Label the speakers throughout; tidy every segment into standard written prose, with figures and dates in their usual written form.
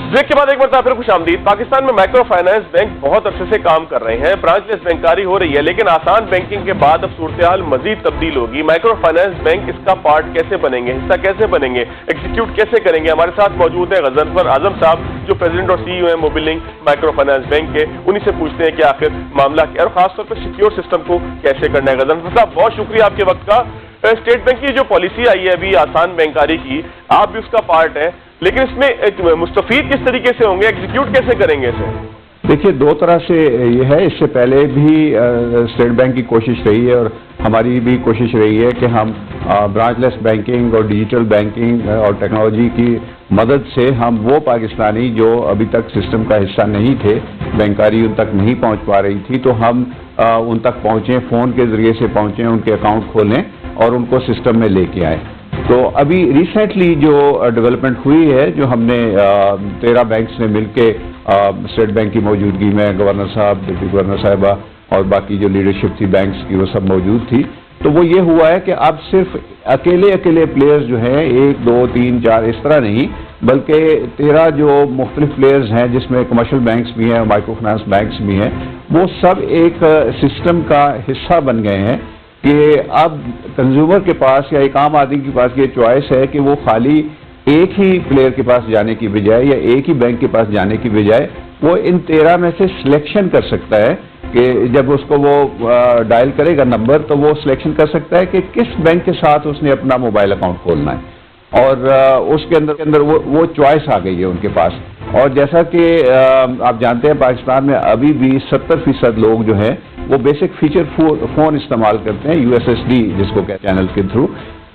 Speaker 1: Break के बाद एक बार फिर खुश आमदीद। पाकिस्तान में माइक्रो फाइनेंस बैंक बहुत अरसे से काम कर रहे हैं, ब्रांचलेस बैंकारी हो रही है, लेकिन आसान बैंकिंग के बाद अब सूरत-ए-हाल मजीद तब्दील होगी। माइक्रो फाइनेंस बैंक इसका पार्ट कैसे बनेंगे, हिस्सा कैसे बनेंगे, एग्जीक्यूट कैसे करेंगे? हमारे साथ मौजूद है गजनफर आजम साहब, जो प्रेसिडेंट और CEO हैं मोबिलिंक माइक्रो फाइनेंस बैंक के। उन्हीं से पूछते हैं कि आखिर मामला क्या और खासतौर पर सिक्योर सिस्टम को कैसे करना है। गजनफर साहब, बहुत शुक्रिया आपके वक्त का। स्टेट बैंक की जो पॉलिसी आई है अभी आसान बैंकारी की, आप भी उसका पार्ट है, लेकिन इसमें एक मुस्तफीद किस तरीके से होंगे, एग्जीक्यूट कैसे करेंगे इसे?
Speaker 2: देखिए, दो तरह से ये है। इससे पहले भी स्टेट बैंक की कोशिश रही है और हमारी भी कोशिश रही है कि हम ब्रांचलेस बैंकिंग और डिजिटल बैंकिंग और टेक्नोलॉजी की मदद से हम वो पाकिस्तानी जो अभी तक सिस्टम का हिस्सा नहीं थे, बैंकारी उन तक नहीं पहुंच पा रही थी, तो हम उन तक पहुंचें, फ़ोन के ज़रिए से पहुंचें, उनके अकाउंट खोलें और उनको सिस्टम में लेके आएँ। तो अभी रिसेंटली जो डेवलपमेंट हुई है, जो हमने 13 बैंक्स ने मिलके स्टेट बैंक की मौजूदगी में गवर्नर साहब, डिप्टी गवर्नर साहिबा और बाकी जो लीडरशिप थी बैंक्स की, वो सब मौजूद थी, तो वो ये हुआ है कि अब सिर्फ अकेले प्लेयर्स जो हैं, 1, 2, 3, 4 इस तरह नहीं, बल्कि 13 जो मुख्तलिफ प्लेयर्स हैं, जिसमें कमर्शियल बैंक्स भी हैं, माइक्रो फाइनेंस बैंक्स भी हैं, वो सब एक सिस्टम का हिस्सा बन गए हैं कि अब कंज्यूमर के पास या एक आम आदमी के पास ये चॉइस है कि वो खाली एक ही प्लेयर के पास जाने की बजाय या एक ही बैंक के पास जाने की बजाय वो इन 13 में से सिलेक्शन कर सकता है कि जब उसको वो डायल करेगा नंबर, तो वो सिलेक्शन कर सकता है कि किस बैंक के साथ उसने अपना मोबाइल अकाउंट खोलना है, और उसके अंदर वो चॉइस आ गई है उनके पास। और जैसा कि आप जानते हैं, पाकिस्तान में अभी भी 70% लोग जो हैं वो बेसिक फीचर फ़ोन इस्तेमाल करते हैं, USSD जिसको कहते हैं, चैनल के थ्रू।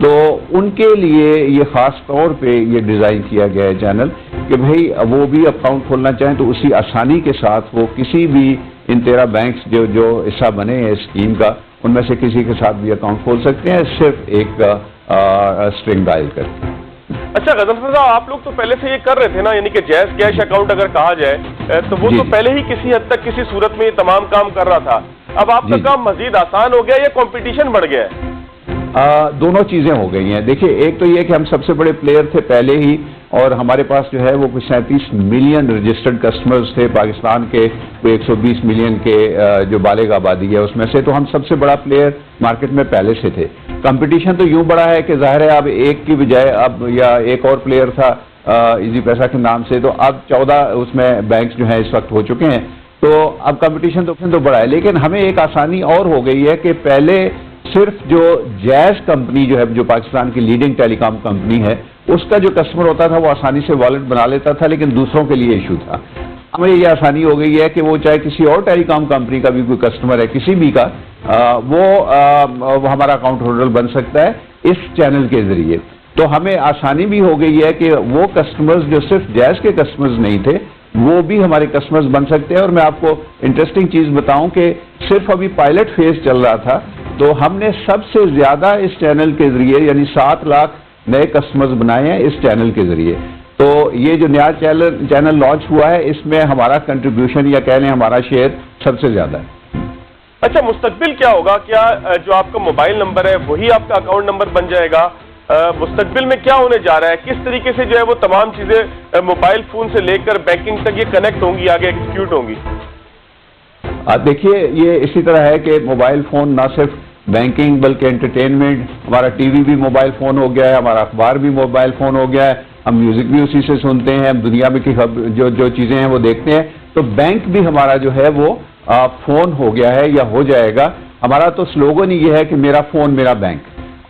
Speaker 2: तो उनके लिए ये ख़ास तौर पे ये डिज़ाइन किया गया है चैनल कि भाई वो भी अकाउंट खोलना चाहें तो उसी आसानी के साथ वो किसी भी इन 13 बैंक्स जो हिस्सा बने हैं स्कीम का, उनमें से किसी के साथ भी अकाउंट खोल सकते हैं, सिर्फ एक स्ट्रिंग डायल करके।
Speaker 1: अच्छा गजनफर साहब, आप लोग तो पहले से ये कर रहे थे ना, यानी कि जैज़ कैश अकाउंट अगर कहा जाए तो वो तो पहले ही किसी हद तक किसी सूरत में ये तमाम काम कर रहा था। अब आपका काम मजीद आसान हो गया या कंपटीशन बढ़ गया है?
Speaker 2: दोनों चीज़ें हो गई हैं। देखिए, एक तो ये कि हम सबसे बड़े प्लेयर थे पहले ही, और हमारे पास जो है वो कुछ 37 मिलियन रजिस्टर्ड कस्टमर्स थे पाकिस्तान के, वो 120 मिलियन के जो बालिग आबादी है उसमें से, तो हम सबसे बड़ा प्लेयर मार्केट में पहले से थे। कंपटीशन तो यूँ बड़ा है कि ज़ाहिर है अब एक की बजाय अब, या एक और प्लेयर था इजी पैसा के नाम से, तो अब 14 उसमें बैंक्स जो हैं इस वक्त हो चुके हैं, तो अब कंपटीशन तो बड़ा है। लेकिन हमें एक आसानी और हो गई है कि पहले सिर्फ जो जैज़ कंपनी जो है, जो पाकिस्तान की लीडिंग टेलीकॉम कंपनी है, उसका जो कस्टमर होता था वो आसानी से वॉलेट बना लेता था, लेकिन दूसरों के लिए इशू था। हमें ये आसानी हो गई है कि वो चाहे किसी और टेलीकॉम कंपनी का भी कोई कस्टमर है, किसी भी का, वो हमारा अकाउंट होल्डर बन सकता है इस चैनल के जरिए। तो हमें आसानी भी हो गई है कि वो कस्टमर्स जो सिर्फ जैज़ के कस्टमर्स नहीं थे, वो भी हमारे कस्टमर्स बन सकते हैं। और मैं आपको इंटरेस्टिंग चीज़ बताऊं कि सिर्फ अभी पायलट फेज चल रहा था, तो हमने सबसे ज़्यादा इस चैनल के जरिए, यानी 7 लाख नए कस्टमर्स बनाए हैं इस चैनल के जरिए। तो ये जो नया चैनल लॉन्च हुआ है, इसमें हमारा कंट्रीब्यूशन या कह लें हमारा शेयर सबसे ज़्यादा है।
Speaker 1: अच्छा, मुस्तकबिल क्या होगा? क्या जो आपका मोबाइल नंबर है वही आपका अकाउंट नंबर बन जाएगा? मुस्तकबिल में क्या होने जा रहा है? किस तरीके से जो है वो तमाम चीज़ें मोबाइल फ़ोन से लेकर बैंकिंग तक ये कनेक्ट होंगी, आगे एग्जीक्यूट होंगी?
Speaker 2: देखिए, ये इसी तरह है कि मोबाइल फ़ोन ना सिर्फ बैंकिंग बल्कि एंटरटेनमेंट, हमारा टीवी भी मोबाइल फ़ोन हो गया है, हमारा अखबार भी मोबाइल फ़ोन हो गया है, हम म्यूज़िक भी उसी से सुनते हैं, हम दुनिया में की जो चीज़ें हैं वो देखते हैं। तो बैंक भी हमारा जो है वो फ़ोन हो गया है या हो जाएगा। हमारा तो स्लोगन ही ये है कि मेरा फ़ोन मेरा बैंक।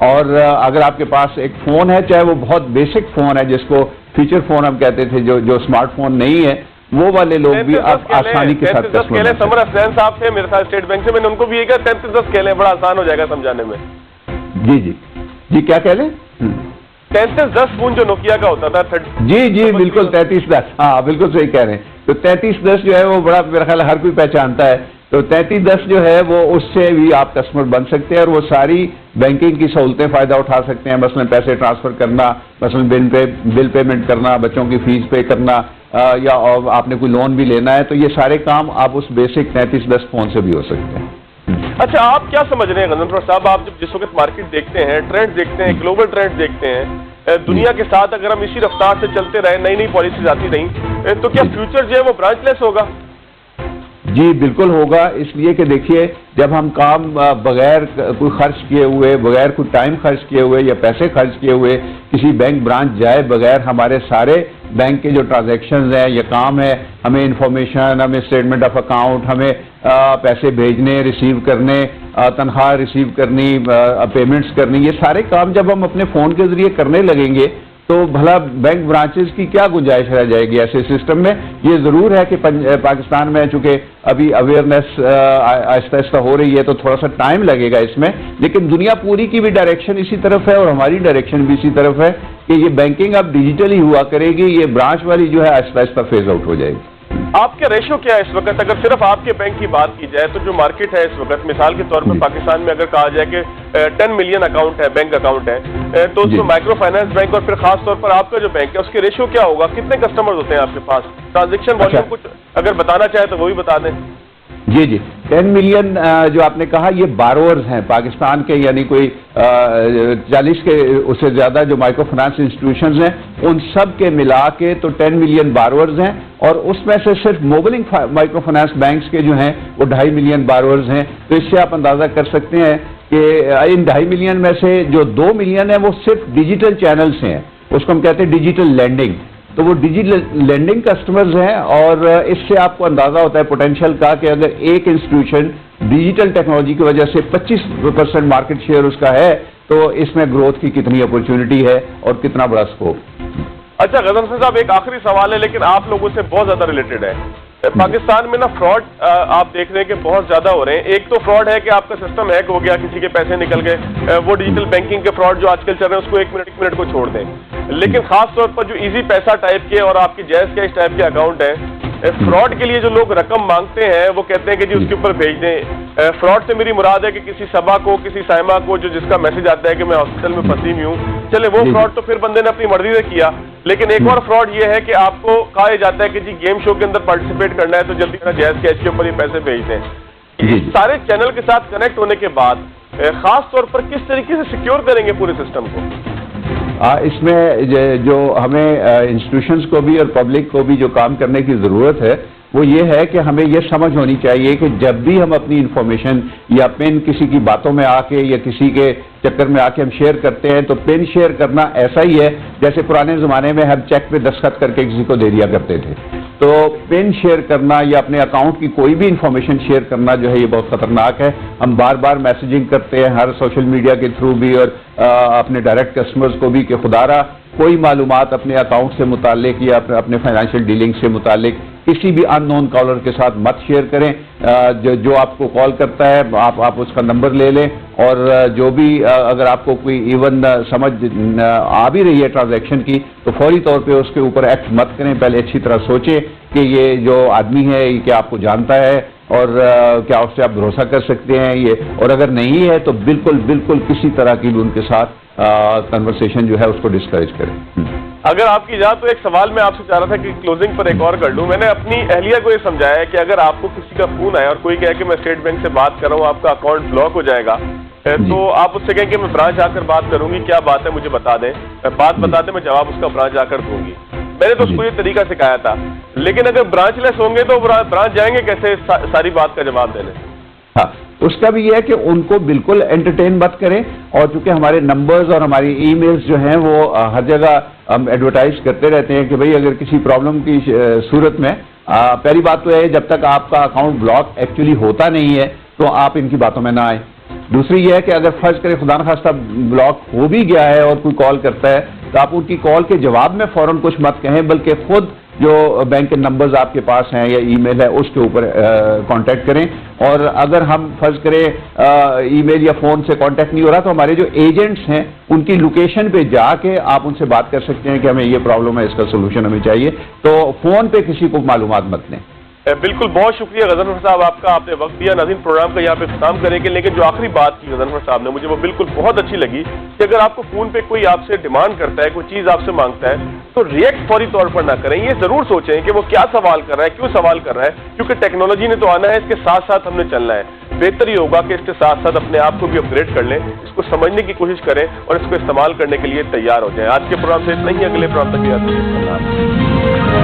Speaker 2: और अगर आपके पास एक फ़ोन है, चाहे वो बहुत बेसिक फ़ोन है जिसको फीचर फ़ोन हम कहते थे, जो स्मार्टफोन नहीं है, वो वाले लोग भी अब आसानी के साथ कस्टमर।
Speaker 1: समर हसनैन साहब थे मेरे साथ स्टेट बैंक से, मैंने उनको भी ये कहा 3310 कह लें, बड़ा आसान हो जाएगा समझाने में।
Speaker 2: जी क्या कह लें?
Speaker 1: 3310 फोन जो नोकिया का होता था।
Speaker 2: जी बिल्कुल 3310, हाँ बिल्कुल सही कह रहे हैं। तो 3310 जो है वो बड़ा मेरा ख्याल हर कोई पहचानता है। तो 3310 जो है वो उससे भी आप कस्टमर बन सकते हैं और वो सारी बैंकिंग की सहूलतें फ़ायदा उठा सकते हैं। मसलन पैसे ट्रांसफ़र करना, मसलन बिल पेमेंट करना, बच्चों की फीस पे करना, या आपने कोई लोन भी लेना है, तो ये सारे काम आप उस बेसिक 3310 फ़ोन से भी हो सकते हैं।
Speaker 1: अच्छा, आप क्या समझ रहे हैं गजनफर साहब? आप जब जिस वक्त मार्केट देखते हैं, ट्रेंड देखते हैं, ग्लोबल ट्रेंड देखते हैं, दुनिया के साथ अगर हम इसी रफ्तार से चलते रहे, नई नई पॉलिसीज आती रहीं, तो क्या फ्यूचर जो है वो ब्रांचलेस होगा?
Speaker 2: जी बिल्कुल होगा, इसलिए कि देखिए जब हम काम बगैर कोई खर्च किए हुए, बगैर कोई टाइम खर्च किए हुए या पैसे खर्च किए हुए किसी बैंक ब्रांच जाए बगैर, हमारे सारे बैंक के जो ट्रांजैक्शंस हैं या काम है, हमें इंफॉर्मेशन, हमें स्टेटमेंट ऑफ अकाउंट, हमें पैसे भेजने, रिसीव करने, तनख्वाह रिसीव करनी, पेमेंट्स करनी, ये सारे काम जब हम अपने फ़ोन के ज़रिए करने लगेंगे तो भला बैंक ब्रांचेस की क्या गुंजाइश रह जाएगी ऐसे सिस्टम में। ये ज़रूर है कि पाकिस्तान में चूँकि अभी अवेयरनेस आहिस्ता आहिस्ता हो रही है तो थोड़ा सा टाइम लगेगा इसमें, लेकिन दुनिया पूरी की भी डायरेक्शन इसी तरफ है और हमारी डायरेक्शन भी इसी तरफ है कि ये बैंकिंग अब डिजिटल ही हुआ करेगी, ये ब्रांच वाली जो है आहिस्ता आहिस्ता फेज आउट हो जाएगी।
Speaker 1: आपके रेशो क्या है इस वक्त? अगर सिर्फ आपके बैंक की बात की जाए तो जो मार्केट है इस वक्त, मिसाल के तौर पर पाकिस्तान में अगर कहा जाए कि 10 मिलियन अकाउंट है, बैंक अकाउंट है, तो उसमें माइक्रो फाइनेंस बैंक और फिर खास तौर पर आपका जो बैंक है उसके रेशो क्या होगा? कितने कस्टमर्स होते हैं आपके पास? ट्रांजेक्शन वॉल्यूम कुछ अगर बताना चाहे तो वो भी बता दें।
Speaker 2: जी जी, 10 मिलियन जो आपने कहा ये बारोअर्स हैं पाकिस्तान के, यानी कोई 40 के उससे ज़्यादा जो माइक्रो फाइनेंस इंस्टीट्यूशंस हैं उन सब के मिला के तो 10 मिलियन बारोअर्स हैं, और उसमें से सिर्फ मोबाइलिंग माइक्रो फाइनेंस बैंक्स के जो हैं वो 2.5 मिलियन बारोअर्स हैं। तो इससे आप अंदाज़ा कर सकते हैं कि इन 2.5 मिलियन में से जो 2 मिलियन है वो सिर्फ डिजिटल चैनल से हैं, उसको हम कहते हैं डिजिटल लैंडिंग। तो वो डिजिटल लैंडिंग कस्टमर्स हैं, और इससे आपको अंदाज़ा होता है पोटेंशियल का कि अगर एक इंस्टीट्यूशन डिजिटल टेक्नोलॉजी की वजह से 25% मार्केट शेयर उसका है तो इसमें ग्रोथ की कितनी अपॉर्चुनिटी है और कितना बड़ा स्कोप।
Speaker 1: अच्छा गजनफर साहब, एक आखिरी सवाल है लेकिन आप लोगों से बहुत ज़्यादा रिलेटेड है। पाकिस्तान में ना फ्रॉड आप देख रहे हैं कि बहुत ज़्यादा हो रहे हैं। एक तो फ्रॉड है कि आपका सिस्टम हैक हो गया, किसी के पैसे निकल गए, वो डिजिटल बैंकिंग के फ्रॉड जो आजकल चल रहे हैं उसको एक मिनट को छोड़ दें। लेकिन खास तौर पर जो इजी पैसा टाइप के और आपकी जैज़ कैश टाइप के अकाउंट है, फ्रॉड के लिए जो लोग रकम मांगते हैं वो कहते हैं कि जी उसके ऊपर भेज दें। फ्रॉड से मेरी मुराद है कि किसी सबा को, किसी साइमा को जो जिसका मैसेज आता है कि मैं हॉस्पिटल में फंसी हुई हूँ, चले वो फ्रॉड तो फिर बंदे ने अपनी मर्जी से किया। लेकिन एक और फ्रॉड ये है कि आपको कहा जाता है कि जी गेम शो के अंदर पार्टिसिपेट करना है तो जल्दी जैज़ कैश के ऊपर ये पैसे भेज दें। इस सारे चैनल के साथ कनेक्ट होने के बाद खास तौर पर किस तरीके से सिक्योर करेंगे पूरे सिस्टम को?
Speaker 2: इसमें जो हमें इंस्टीट्यूशंस को भी और पब्लिक को भी जो काम करने की ज़रूरत है वो ये है कि हमें ये समझ होनी चाहिए कि जब भी हम अपनी इंफॉर्मेशन या पिन किसी की बातों में आके या किसी के चक्कर में आके हम शेयर करते हैं तो पिन शेयर करना ऐसा ही है जैसे पुराने ज़माने में हम चेक पे दस्तखत करके किसी को दे दिया करते थे। तो पिन शेयर करना या अपने अकाउंट की कोई भी इंफॉर्मेशन शेयर करना जो है ये बहुत ख़तरनाक है। हम बार बार मैसेजिंग करते हैं हर सोशल मीडिया के थ्रू भी और अपने डायरेक्ट कस्टमर्स को भी कि खुदारा कोई मालूमात अपने अकाउंट से मुतालिक या अपने फाइनेंशियल डीलिंग से मुतालिक किसी भी अननोन कॉलर के साथ मत शेयर करें। जो आपको कॉल करता है आप उसका नंबर ले लें, और जो भी अगर आपको कोई इवन समझ आ भी रही है ट्रांजैक्शन की तो फौरी तौर पे उसके ऊपर एक्ट मत करें। पहले अच्छी तरह सोचें कि ये जो आदमी है ये क्या आपको जानता है और क्या उससे आप भरोसा कर सकते हैं ये, और अगर नहीं है तो बिल्कुल किसी तरह की भी उनके साथ कन्वर्सेशन जो है उसको डिस्करेज करें।
Speaker 1: अगर आपकी इजाज़त तो एक सवाल मैं आपसे चाह रहा था कि क्लोजिंग पर एक और कर लूँ। मैंने अपनी अहलिया को ये समझाया है कि अगर आपको किसी का फोन आया और कोई कहे कि मैं स्टेट बैंक से बात कर रहा हूँ, आपका अकाउंट ब्लॉक हो जाएगा, तो आप उससे कहें कि मैं ब्रांच आकर बात करूंगी, क्या बात है मुझे बता दें, बात बता दें, मैं जवाब उसका ब्रांच आकर दूंगी। मैंने तो उसको ये तरीका सिखाया था। लेकिन अगर ब्रांचलेस होंगे तो ब्रांच जाएंगे कैसे सारी बात का जवाब देने?
Speaker 2: हाँ, उसका भी ये है कि उनको बिल्कुल एंटरटेन मत करें, और चूंकि हमारे नंबर्स और हमारी ईमेल्स जो हैं वो हर जगह हम एडवर्टाइज करते रहते हैं कि भाई अगर किसी प्रॉब्लम की सूरत में पहली बात तो है जब तक आपका अकाउंट ब्लॉक एक्चुअली होता नहीं है तो आप इनकी बातों में ना आए। दूसरी ये है कि अगर फर्ज करें खुदा न खास्ता ब्लॉक हो भी गया है और कोई कॉल करता है तो आप उनकी कॉल के जवाब में फौरन कुछ मत कहें, बल्कि खुद जो बैंक के नंबर्स आपके पास हैं या ईमेल है उसके ऊपर कांटेक्ट करें। और अगर हम फर्ज करें ईमेल या फ़ोन से कांटेक्ट नहीं हो रहा तो हमारे जो एजेंट्स हैं उनकी लोकेशन पे जाके आप उनसे बात कर सकते हैं कि हमें ये प्रॉब्लम है, इसका सोल्यूशन हमें चाहिए। तो फ़ोन पे किसी को मालूमात मत दें।
Speaker 1: बिल्कुल, बहुत शुक्रिया गजनफर साहब आपका, आपने वक्त दिया। नाज़रीन, प्रोग्राम का यहाँ पे खत्म करेंगे, लेकिन जो आखिरी बात की गजनफर साहब ने मुझे वो बिल्कुल बहुत अच्छी लगी कि अगर आपको फ़ोन पे कोई आपसे डिमांड करता है, कोई चीज़ आपसे मांगता है तो रिएक्ट फौरी तौर पर ना करें। ये ज़रूर सोचें कि वो क्या सवाल कर रहा है, क्यों सवाल कर रहा है, क्योंकि टेक्नोलॉजी ने तो आना है, इसके साथ साथ हमने चलना है। बेहतर ये होगा कि इसके साथ साथ अपने आप को भी अपग्रेड कर लें, इसको समझने की कोशिश करें और इसको इस्तेमाल करने के लिए तैयार हो जाएं। आज के प्रोग्राम से इतना ही, अगले प्रोग्राम तक याद रखिए।